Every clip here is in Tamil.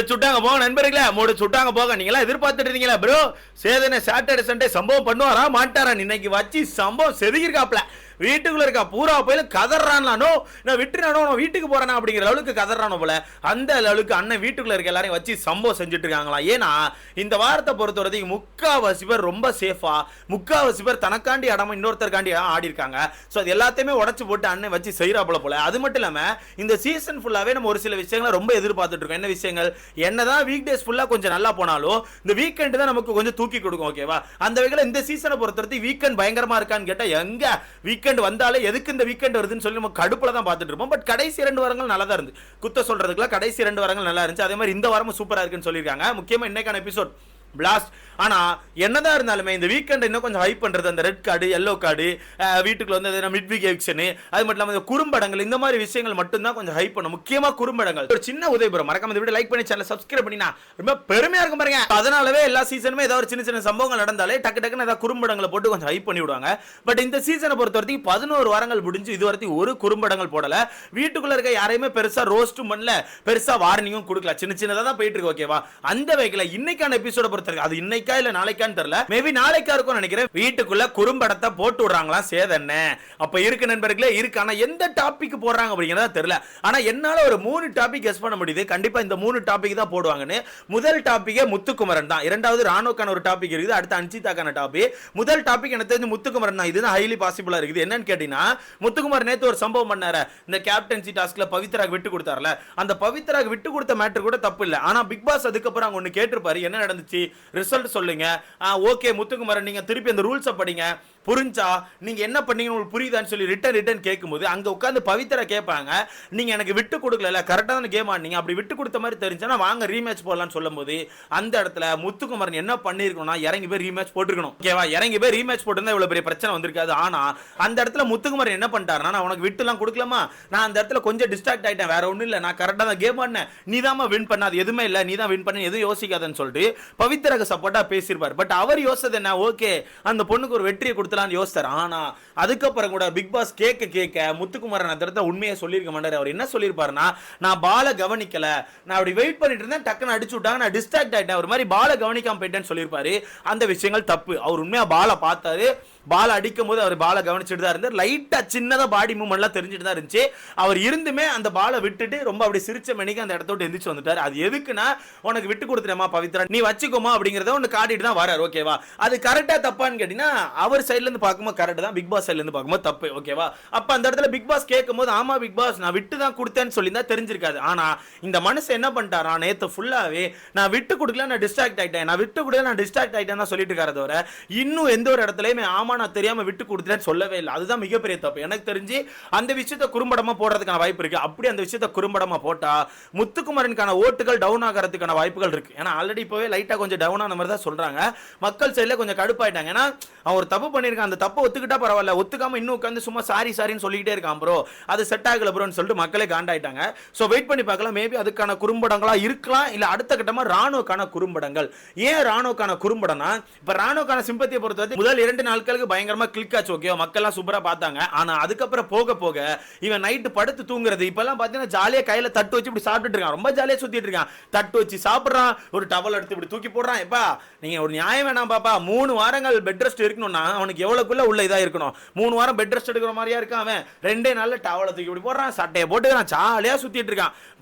முடிச்சுட்டாங்க போக நண்பர்களே, முடிச்சுட்டாங்க போக. நீங்களா எதிர்பார்த்துட்டு இருந்தீங்களா ப்ரோ சேதனை சாட்டர்டே சண்டே சம்பவம் பண்ணுவாரா மாட்டாரா? இன்னைக்கு வச்சு சம்பவம் செதுக்கிருக்காப்ல. வீட்டுக்குள்ள இருக்கா பூரா போயில கதறானோ, நான் விட்டுறானோ, நான் வீட்டுக்கு போறேனா அப்படிங்கிற அளவுக்கு கதறானோ போல. அந்த அளவுக்கு அண்ணன் வீட்டுக்குள்ள இருக்க எல்லாரையும் வச்சு சம்பவம் செஞ்சுட்டு இருக்காங்களா. ஏன்னா இந்த வாரத்தை பொறுத்த வரைக்கும் முக்காவாசி பேர் ரொம்ப சேஃபா, முக்காவாசி பேர் தனக்காண்டி இடமா இன்னொருத்தருக்காண்டி ஆடி இருக்காங்க. ஸோ அது எல்லாத்தையுமே உடச்சு போட்டு அண்ணன் வச்சு செய்யறாப்புல போல. அது மட்டும் இல்லாம இந்த சீசன் ஃபுல்லாவே நம்ம ஒரு சில விஷயங்களை ரொம்ப எதிர்பார்த்துட்டு இருக்கோம். என்ன விஷயங்கள்? என்னதான் வீக் டேஸ் ஃபுல்லா கொஞ்சம் நல்லா போனாலும் இந்த வீக்கெண்ட் தான் நமக்கு கொஞ்சம் தூக்கி கொடுக்கும். ஓகேவா? அந்த வகையில் இந்த சீசனை பொறுத்த வரைக்கும் வீக்கெண்ட் பயங்கரமா இருக்கான்னு கேட்டா எங்க வீக்கெண்ட் வந்தாலே எதுக்கு இந்த வீக்கெண்ட் வருதுன்னு சொல்லி நம்ம கடுப்புல தான் பார்த்துட்டு இருப்போம். பட் கடைசி 2 வாரங்கள் நல்லா தான் இருந்து, குத்த சொல்றதுக்குள்ள கடைசி 2 வாரங்கள் நல்லா இருந்துச்சு. அதே மாதிரி இந்த வாரமும் சூப்பரா இருக்குன்னு சொல்லியிருக்காங்க. முக்கியமா இன்னைக்கான எபிசோட் பிளாஸ்ட். ஆனா என்னதான் இருந்தாலுமே இந்த வீக்கெண்ட் இன்னும் கொஞ்சம் ஹைப் பண்றது, அந்த ரெட் கார்டு, எல்லோ கார்டு, வீட்டுக்குள்ள வந்து மிட் வீக் எவிக்ஷன், அது மட்டும் இல்லாம குறும்படங்கள், இந்த மாதிரி விஷயங்கள் மட்டும் தான் கொஞ்சம் ஹைப் பண்ணும். முக்கியமா குறும்படங்கள். ஒரு சின்ன உதவி மறக்காம இந்த வீடியோ லைக் பண்ணி சேனலை சப்ஸ்கிரைப் பண்ணினா ரொம்ப பெருமையா இருக்கும் பாருங்க. அதனாலவே எல்லா சீசனுமே ஏதாவது சின்ன சின்ன சம்பவங்கள் நடந்தாலே டக்கு டக்குன்னு ஏதாவது குறும்படங்களை போட்டு கொஞ்சம் ஹைப் பண்ணி விடுவாங்க. பட் இந்த சீசனை பொறுத்த வரைக்கும் 11 வாரங்கள் முடிஞ்சு இது வரைக்கும் ஒரு குறும்படங்கள் போடல. வீட்டுக்குள்ள இருக்க யாரையுமே பெருசா ரோஸ்டும் பண்ணல, பெருசா வார்னிங்கும் கொடுக்கல. சின்ன சின்னதா தான் போயிட்டு இருக்கு. ஓகேவா? அந்த வகையில இன்னைக்கான எபிசோட பொறுத்த வரைக்கும் அது இன்னைக்கா இல்ல நாளைக்கான்னு தெரியல, மேபி நாளைக்கா இருக்கும் நினைக்கிறேன். வீட்டுக்குள்ள குறும்படத்தை போட்டு விடுறாங்களா சேதனை. அப்ப இருக்கு நண்பர்களே, இருக்கு. ஆனா எந்த டாபிக் போடுறாங்க அப்படிங்கறத தெரியல. ஆனா என்னால ஒரு 3 டாபிக் கெஸ் பண்ண முடியுது. கண்டிப்பா இந்த 3 டாபிக் தான் போடுவாங்கன்னு. முதல் டாபிக்கே முத்துக்குமரன் தான். இரண்டாவது ராணுக்கான ஒரு டாபிக் இருக்குது. அடுத்து அன்சிதாக்கான டாபிக். முதல் டாபிக் எனக்கு தெரிஞ்சு முத்துக்குமரன் தான். இதுதான் ஹைலி பாசிபிளா இருக்குது. என்னன்னு கேட்டீங்கன்னா, முத்துக்குமரன் நேத்து ஒரு சம்பவம் பண்ணாரு. இந்த கேப்டன்சி டாஸ்க்ல பவித்ராக்கு விட்டு கொடுத்தாருல, அந்த பவித்ராக்கு விட்டு கொடுத்த மேட்டர் கூட தப்பு இல்ல. ஆனா பிக் பாஸ் அதுக்கப்புறம் அங்க ஒன்னு கேட்டிருப்பாரு, என்ன நடந்துச்சு ரிசல்ட் சொல்லுங்க. ஓகே முத்துக்குமரன், நீங்க திருப்பி அந்த ரூல்ஸை படிங்க, புரிஞ்சா நீங்க என்ன பண்ணீங்கன்னு உங்களுக்கு புரியுதான்னு சொல்லி ரிட்டன் கேட்கும்போது அங்க உட்காந்து பவித்ரா கேட்பாங்க, நீங்க எனக்கு விட்டு கொடுக்கல, கரெக்டா தான் கேம் ஆடுனீங்க, அப்படி விட்டு கொடுத்த மாதிரி தெரிஞ்சுன்னா வாங்க ரீமேட்ச் போடலாம்னு சொல்லும்போது அந்த இடத்துல முத்துக்குமரன் என்ன பண்ணிருக்கணும்னா இறங்கி போய் ரீமேட்ச் போட்டுருக்கணும். ஓகேவா? இறங்கி போய் ரீமேட்ச் போட்டிருந்தா இவ்வளவு பெரிய பிரச்சனை வந்திருக்காது. ஆனா அந்த இடத்துல முத்துக்குமரன் என்ன பண்ணிட்டாருன்னா, நான் உனக்கு விட்டுலாம் கொடுக்கலாமா, நான் அந்த இடத்துல கொஞ்சம் டிஸ்ட்ராக்ட் ஆயிட்டேன், வேற ஒண்ணும் இல்ல, நான் கரெக்டா தான் கேம் ஆடினேன், நீ தான் வின் பண்ண, அது எதுவுமே இல்ல, நீ தான் வின் பண்ண, எதுவும் யோசிக்காதன்னு சொல்லிட்டு பவித்ராக்கு சப்போர்ட்டா பேசியிருப்பார். பட் அவர் யோசிச்சது என்ன, ஓகே அந்த பொண்ணுக்கு ஒரு வெற்றியை கொடுத்தலாம்னு யோசிச்சார். ஆனா அதுக்கப்புறம் கூட பிக் பாஸ் கேட்க முத்துக்குமரன் அந்த இடத்துல உண்மையை சொல்லியிருக்க மாட்டாரு. அவர் என்ன சொல்லியிருப்பாருன்னா, நான் பால கவனிக்கல, நான் அப்படி வெயிட் பண்ணிட்டு இருந்தேன், டக்குன்னு அடிச்சு விட்டாங்க, நான் டிஸ்ட்ராக்ட் ஆயிட்டேன், ஒரு மாதிரி பால கவனிக்காம போயிட்டேன்னு சொல்லியிருப்பாரு. அந்த விஷயங்கள் தப்பு. அவர் உண்மையா பால பார்த்தாரு, பால அடிக்கும் போது அவர் பால கவனிச்சுட்டு தான் இருந்தார். லைட்டா சின்னதா பாடி மூவ்மெண்ட்லாம் தெரிஞ்சுட்டு தான் இருந்துச்சு. அவர் இருந்துமே அந்த பாலை விட்டுட்டு ரொம்ப அப்படி சிரிச்ச மணிக்கு அந்த இடத்த விட்டு எந்திரிச்சு வந்துட்டார். அது எதுக்குன்னா, உனக்கு விட்டு கொடுத்துட்டேமா பவித்ரா, நீ வச்சுக்கோமா அப்படிங்கறத ஒன்னு காட்டிட்டு தான் வராரு. ஓகேவா? அது கரெக்டா தப்பான்னு கேட்டீங்கன்னா, அவர் சைடுல இருந்து பார்க்கும்போது கரெக்ட் தான், பிக் பாஸ் சைடுல இருந்து பார்க்கும்போது தப்பு. ஓகேவா? அப்ப அந்த இடத்துல பிக் பாஸ் கேட்கும்போது, ஆமா பிக் பாஸ் நான் விட்டு தான் கொடுத்தேன்னு சொல்லி தான் தெரிஞ்சிருக்காது. ஆனா இந்த மனுஷன் என்ன பண்ணிட்டாரா, நேத்து ஃபுல்லாவே நான் விட்டு கொடுக்கல, நான் டிஸ்ட்ராக்ட் ஆயிட்டேன், நான் விட்டு கொடுக்கல, நான் டிஸ்ட்ராக்ட் ஆயிட்டேன்னு சொல்லிட்டு இருக்காரு. தவிர இன்னும் எந்த ஒரு இடத்துலயுமே ஆமா நான் தெரியாம விட்டு கொடுத்தேன்னு சொல்லவே இல்லை. அதுதான் மிகப்பெரிய தப்பு. எனக்கு தெரிஞ்சு அந்த விஷயத்தை குறும்படமா போடுறதுக்கான வாய்ப்பு இருக்கு. அப்படி அந்த விஷயத்தை குறும்படமா போட்டா முத்துக்குமரனுக்கான ஓட்டுகள் டவுன் ஆகிறதுக்கான வாய்ப்புகள் இருக்கு. ஏன்னா ஆல்ரெடி இப்பவே லைட்டா கொஞ்சம் டவுன் ஆன மாதிரி தான் சொல்றாங்க. மக்கள் சைடுல கொஞ்சம் கடுப்பாயிட்டாங்க. ஏன்னா அவன் ஒரு தப்பு பண்ணிருக்கான், அந்த தப்பை ஒத்துக்கிட்டா பரவாயில்ல, ஒத்துக்காம இன்னும் உட்காந்து சும்மா சாரின்னு சொல்லிட்டே இருக்கான் ப்ரோ, அது செட் ஆகல ப்ரோன்னு சொல்லிட்டு மக்களே காண்டாயிட்டாங்க. சோ வெயிட் பண்ணி பார்க்கலாம், மேபி அதுக்கான குறும்படங்களா இருக்கலாம், இல்ல அடுத்த கட்டமா ராணுக்கான குறும்படங்கள். ஏன் ராணுக்கான குறும்படம்னா, இப்ப ராணுக்கான சிம்பத்தியை பொறுத்தவரை முதல் 2 நாட்களுக்கு பயங்கரமா கிளிக் ஆச்சு. ஓகே, மக்கள் எல்லாம் சூப்பரா பார்த்தாங்க. ஆனா அதுக்கப்புறம் போக போக இவன் நைட்டு படுத்து தூங்குறது, இப்பெல்லாம் பாத்தீங்கன்னா ஜாலியா கையில தட்டு வச்சு இப்படி சாப்பிட்டுட்டு இருக்கான், ரொம்ப ஜாலியா சுத்திட்டு இருக்கான், தட்டு வச்சு சாப்பிடுறான், ஒரு டவல் எடுத்து இப்படி தூக்கி போடுறான். எப்பா நீங்க ஒரு நியாயம் வேணாம் பாப்பா, 3 வாரங்கள் பெட் ரெஸ்ட் இருக்கணும்னா அவனுக்கு எவ்வளவுக்குள்ள உள்ள இதா இருக்கணும். 3 வாரம் பெட் ரெஸ்ட் எடுக்கிற மாதிரியா இருக்கான் அவன். 2 நாள்ல டவலை தூக்கி இப்படி போடுறான், சட்டையை போட்டுக்கிறான், ஜாலியா சுத்திட்டு இருக்கான்.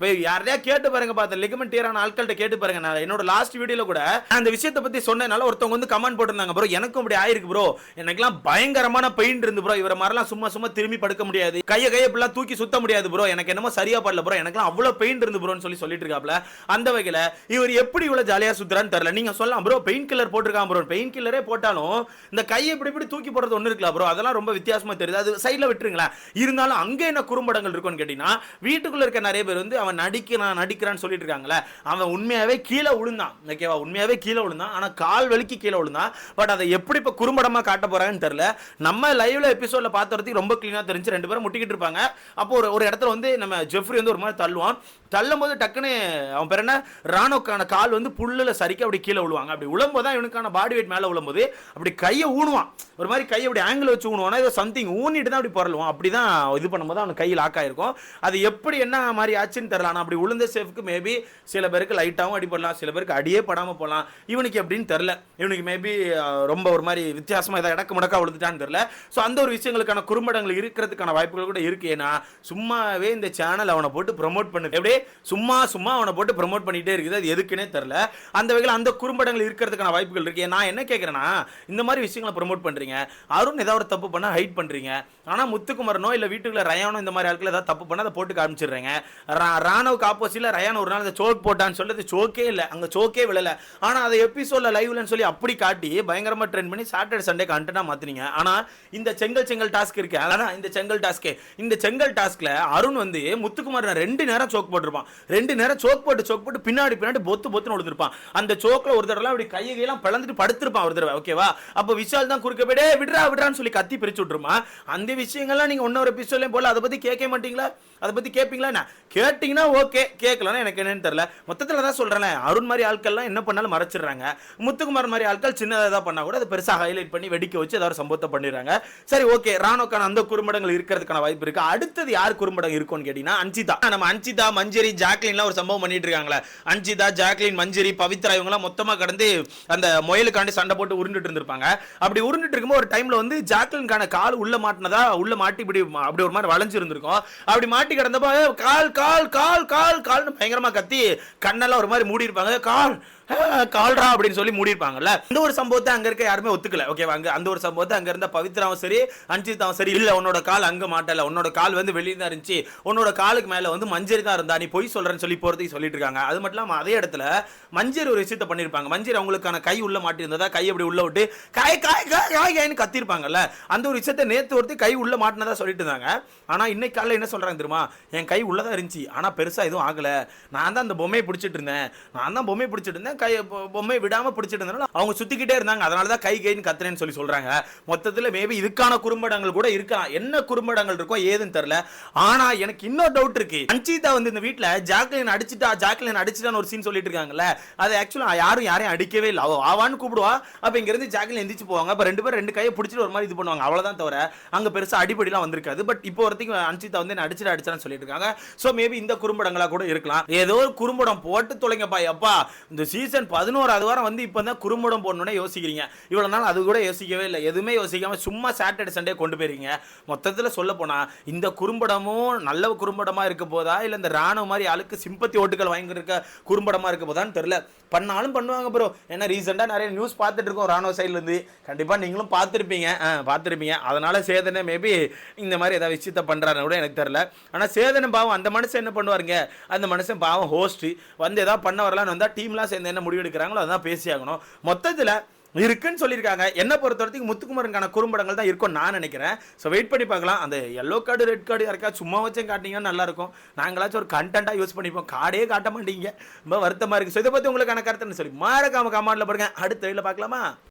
யாரையா கேட்டு பாருங்க, பார்த்த லிகமெண்ட் டியரான ஆட்கள்கிட்ட கேட்டு பாருங்க. நான் என்னோட லாஸ்ட் வீடியோல கூட அந்த விஷயத்தை பத்தி சொன்னனால ஒருத்தவங்க வந்து கமெண்ட் போட்டிருந்தாங்க, ப்ரோ எனக்கும் இப்படி ஆயிருக்கு ப்ரோ, எனக்குலாம் பயங்கரமான பெயின் இருந்து ப்ரோ, இவர மாதிரிலாம் சும்மா திரும்பி படுக்க முடியாது, கையை இப்படிலாம் தூக்கி சுத்த முடியாது ப்ரோ, எனக்கு என்னமோ சரியா படல ப்ரோ, எனக்குலாம் அவ்வளவு பெயின் இருந்து ப்ரோன்னு சொல்லிட்டு இருக்காப்ல. அந்த வகையில இவர் எப்படி இவ்வளவு ஜாலியா சுத்துறான்னு தெரியல. நீங்க சொல்லலாம் ப்ரோ பெயின் கில்லர் போட்டிருக்கான் ப்ரோ, பெயின் கில்லரே போட்டாலும் இந்த கையை இப்படி தூக்கி போடுறது ஒண்ணு இருக்கலாம் ப்ரோ, அதெல்லாம் ரொம்ப வித்தியாசமா தெரியுது, அது சைடுல விட்டுருங்களா. இருந்தாலும் அங்க என்ன குறும்படங்கள் இருக்கும்னு கேட்டீங்கன்னா, வீட்டுக்குள்ள இருக்க நிறைய பேர் வந்து அவன் நடிக்கிறான்னு சொல்லிட்டு இருக்காங்களே, அவன் உண்மையாவே கீழே விழுந்தான். ஓகேவா? உண்மையாவே கீழே விழுந்தான், ஆனா கால் வலிக்கு கீழே விழுந்தான். பட் அதை எப்படி இப்ப குறும்படமா காட்ட போறாங்கன்னு தெரியல. நம்ம லைவ்ல எபிசோட்ல பார்த்ததுக்கு ரொம்ப கிளீனா தெரிஞ்சு 2 பேரும் முட்டிக்கிட்டு இருப்பாங்க. அப்போ ஒரு இடத்துல வந்து நம்ம ஜெஃப்ரி வந்து ஒரு மாதிரி தள்ளுவான், தள்ளும் போது டக்குன்னு அவன் பேர் என்ன ராணுக்கான கால் வந்து புல்லுல சரிக்க அப்படி கீழே விழுவாங்க. அப்படி விழும்போது தான் இவனுக்கான பாடி வெயிட் மேல விழும்போது அப்படி கையை ஊனுவான். ஒரு மாதிரி கை அப்படி ஆங்கிள் வச்சு ஊனுவானா ஏதோ சம்திங் ஊனிட்டு தான் அப்படி பொருளுவோம். அப்படிதான் இது பண்ணும்போது அவனுக்கு கை லாக் ஆயிருக்கும். அது எப்படி என்ன மாதிரி ஆச்சுன்னு தெரியல. ஆனால் அப்படி உளுந்த சேஃப்க்கு மேபி சில பேருக்கு லைட்டாகவும் அடிப்படலாம், சில பேருக்கு அடியே படாமல் போகலாம். இவனுக்கு எப்படின்னு தெரில. இவனுக்கு மேபி ரொம்ப ஒரு மாதிரி வித்தியாசமாக ஏதாவது இடக்கு முடக்கா விழுந்துட்டான்னு தெரியல. ஸோ அந்த ஒரு விஷயங்களுக்கான குறும்படங்கள் இருக்கிறதுக்கான வாய்ப்புகள் கூட இருக்கு. ஏன்னா சும்மாவே இந்த சேனல் அவனை போட்டு ப்ரொமோட் பண்ணுது, எப்படியே சும்மா அவனை போட்டு ப்ரொமோட் பண்ணிட்டே இருக்குது. அது எதுக்குன்னே தெரியல. அந்த வகையில் அந்த குறும்படங்கள் இருக்கிறதுக்கான வாய்ப்புகள் இருக்கு. நான் என்ன கேட்குறேன்னா, இந்த மாதிரி விஷயங்களை ப்ரொமோட் பண்றீங்க, அருண் ஏதாவது ஒரு தப்பு பண்ணா ஹைட் பண்றீங்க. ஆனா முத்துக்குமரனோ இல்ல வீட்டுக்குள்ள ரயானோ இந்த மாதிரி ஆட்கள் ஏதாவது தப்பு பண்ணா அதை போட்டு காமிச்சிடுறீங்க. ராணுவுக்கு ஆப்போசிட்ல ரயான் ஒரு நாள் அந்த சோக் போட்டான்னு சொல்லிட்டு சோக்கே இல்லை, அங்க சோக்கே விழல. ஆனா அதை எபிசோட்ல லைவ்லன்னு சொல்லி அப்படி காட்டி பயங்கரமா ட்ரெண்ட் பண்ணி சாட்டர்டே சண்டே கண்டென்ட்டா மாத்துனீங்க. ஆனா இந்த செங்கல் டாஸ்க் இருக்கு, அதான் இந்த செங்கல் டாஸ்க்ல அருண் வந்து முத்துக்குமரன் 2 நேரம் சோக் போட்டிருப்பான். 2 நேரம் சோக் போட்டு பின்னாடி பொத்துன்னு விழுந்திருப்பான். அந்த சோக்ல ஒரு தடவை அப்படி கையெல்லாம் பிளந்துட்டு படுத்திருப்பான் ஒரு தடவை. ஓகேவா? அப்ப விஷால் தான் குறுக்க போய்டே விடுறான்னு சொல்லி கத்தி பிரிச்சு விட்டுருமா. அந்த விஷயங்கள்லாம் நீங்க இன்னொரு எபிசோட்லயும் போல அதை பத்தி கேட்க மாட்டீங்களா? அதை பத்தி கேட்பீங்களா? கேட்டீங்கன்னா ஓகே, கேட்கலன்னா எனக்கு என்னன்னு தெரியல. மொத்தத்தில் தான் சொல்றேன், அருண் மாதிரி ஆட்கள்லாம் என்ன பண்ணாலும் மறைச்சிடுறாங்க. முத்துக்குமார் மாதிரி ஆட்கள் சின்னதாக தான் பண்ணா கூட அதை பெருசாக ஹைலைட் பண்ணி வெடிக்க வச்சு ஏதாவது சம்பவத்தை பண்ணிடுறாங்க. சரி, ஓகே, ராணுக்கான அந்த குறும்படங்கள் இருக்கிறதுக்கான வாய்ப்பு இருக்கு. அடுத்தது யார் குறும்படம் இருக்கும்னு கேட்டீங்கன்னா அஞ்சிதா. நம்ம அஞ்சிதா, மஞ்சரி, ஜாக்லின்லாம் ஒரு சம்பவம் பண்ணிட்டு இருக்காங்களே. அஞ்சிதா, ஜாக்லின், மஞ்சரி, பவித்ரா இவங்கலாம் மொத்தமா கடந்து அந்த முயலுக்காண்டி சண்டை போட்டு உருண்டுட்டு இருந்திருப்பாங்க. அப்படி உருண்டுட்டு இருக்கும்போது ஒரு டைம்ல வந்து ஜாக்லின்கான கால் உள்ள மாட்டி இப்படி அப்படி ஒரு மாதிரி வளைஞ்சு இருந்திருக்கும். அப்படி மாட்டி கிடந்தப்போ கால்னு பயங்கரமா கத்தி கண்ணெல்லாம் ஒரு மாதிரி மூடி இருப்பாங்க. கால்ரா அப்படின்னு சொல்லி மூடிருப்பாங்கல்ல. இந்த ஒரு சம்பவத்தை அங்க இருக்க யாருமே ஒத்துக்கல. ஓகேவா? அந்த ஒரு சம்பவத்தை அங்க இருந்த பவித்ராவும் சரி, அஞ்சிதாவும் சரி, இல்ல உன்னோட கால் அங்க மாட்டல, உன்னோட கால் வந்து வெளியே தான் இருந்துச்சு, உன்னோட காலுக்கு மேல வந்து மஞ்சரி தான் இருந்தா, நீ பொய் சொல்றேன்னு சொல்லி போறதுக்கு சொல்லிட்டு இருக்காங்க. அது மட்டும் இல்லாம அதே இடத்துல மஞ்சரி ஒரு விஷயத்தை பண்ணிருப்பாங்க. மஞ்சரி அவங்களுக்கான கை உள்ள மாட்டி இருந்ததா, கை அப்படி உள்ள விட்டு காய்னு கத்திருப்பாங்கல்ல. அந்த ஒரு விஷயத்தை நேத்து ஒருத்தி கை உள்ள மாட்டினதா சொல்லிட்டு இருந்தாங்க. ஆனா இன்னைக்கு காலையில என்ன சொல்றாங்க தெரியுமா? என் கை உள்ளதான் இருந்துச்சு, ஆனா பெருசா எதுவும் ஆகல, நான் தான் அந்த பொம்மையை பிடிச்சிட்டு இருந்தேன், பொம்மை விடாம பிடிச்சிட்டு இருந்தாலும் அவங்க சுத்திக்கிட்டே இருந்தாங்க, அதனாலதான் கைன்னு கத்துறேன்னு சொல்லி சொல்றாங்க. மொத்தத்துல மேபி இதுக்கான குறும்படங்கள் கூட இருக்கலாம். என்ன குறும்படங்கள் இருக்கோ ஏதுன்னு தெரியல. ஆனா எனக்கு இன்னொரு டவுட் இருக்கு. அஞ்சிதா வந்து இந்த வீட்டுல ஜாக்லின் அடிச்சிட்டான்னு ஒரு சீன் சொல்லிட்டு இருக்காங்கல்ல, அது ஆக்சுவலா யாரையும் அடிக்கவே இல்லை. ஆவான்னு கூப்பிடுவா. அப்ப இங்க இருந்து ஜாக்லின் எந்திரிச்சு போவாங்க. அப்ப 2 பேரும் 2 கையை பிடிச்சிட்டு ஒரு மாதிரி இது பண்ணுவாங்க. அவ்வளவுதான் தவிர அங்க பெருசா அடிப்படிலாம் வந்திருக்காது. பட் இப்போ ஒருத்தங்க அஞ்சிதா வந்து அடிச்சான்னு சொல்லிட்டு இருக்காங்க. சோ மேபி இந்த குறும்படங்களா கூட இருக்கலாம். ஏதோ ஒரு குறும்படம் போட்டு தொலைங்கப்பா. எப்பா இந்த சீசன் 11வது வாரம் வந்து இப்பதான் குறும்படம் போடணும்னு யோசிக்கிறீங்க. இவ்வளவு நாள் அது கூட யோசிக்கவே இல்லை. எதுவுமே யோசிக்காம சும்மா சாட்டர்டே சண்டே கொண்டு போயிருக்கீங்க. மொத்தத்துல சொல்ல போனா இந்த குறும்படமும் நல்ல குறும்படமா இருக்க போதா, இல்ல இந்த ராணுவ மாதிரி ஆளுக்கு சிம்பத்தி ஓட்டுகள் வாங்கி இருக்க குறும்படமா இருக்க போதான்னு தெரியல. பண்ணாலும் பண்ணுவாங்க ப்ரோ. ஏன்னா ரீசெண்டா நிறைய நியூஸ் பார்த்துட்டு இருக்கோம் ராணுவ சைட்ல இருந்து. கண்டிப்பா நீங்களும் பார்த்திருப்பீங்க. அதனால சேதனை மேபி இந்த மாதிரி ஏதாவது விஷயத்த பண்றாருன்னு கூட எனக்கு தெரியல. ஆனா சேதனை பாவம், அந்த மனுஷன் என்ன பண்ணுவாருங்க? அந்த மனுஷன் பாவம் ஹோஸ்ட் வந்து ஏதாவது பண்ண வரலான்னு வந்தா டீம்லாம் சேர்ந்து என்ன முடிவு எடுக்கிறாங்களோ அதான் பேசி ஆகணும். மொத்தத்துல இருக்குன்னு சொல்லியிருக்காங்க. என்ன பொறுத்த வரைக்கும் முத்துக்குமரனுக்கான குறும்படங்கள் தான் இருக்கும் நான் நினைக்கிறேன். ஸோ வெயிட் பண்ணி பார்க்கலாம். அந்த எல்லோ கார்டு ரெட் கார்டு யாருக்கா சும்மா வச்சும் காட்டிங்கன்னா நல்லா இருக்கும். நாங்களாச்சும் ஒரு கண்டென்ட்டாக யூஸ் பண்ணிப்போம். கார்டே காட்ட மாட்டீங்க, ரொம்ப வருத்தமாக இருக்குது. ஸோ இதை பற்றி உங்களுக்கான கருத்துன்னு சொல்லி மறக்காம கமெண்ட்ல பாருங்க. அடுத்த வீடியோல பார்க்கலாமா?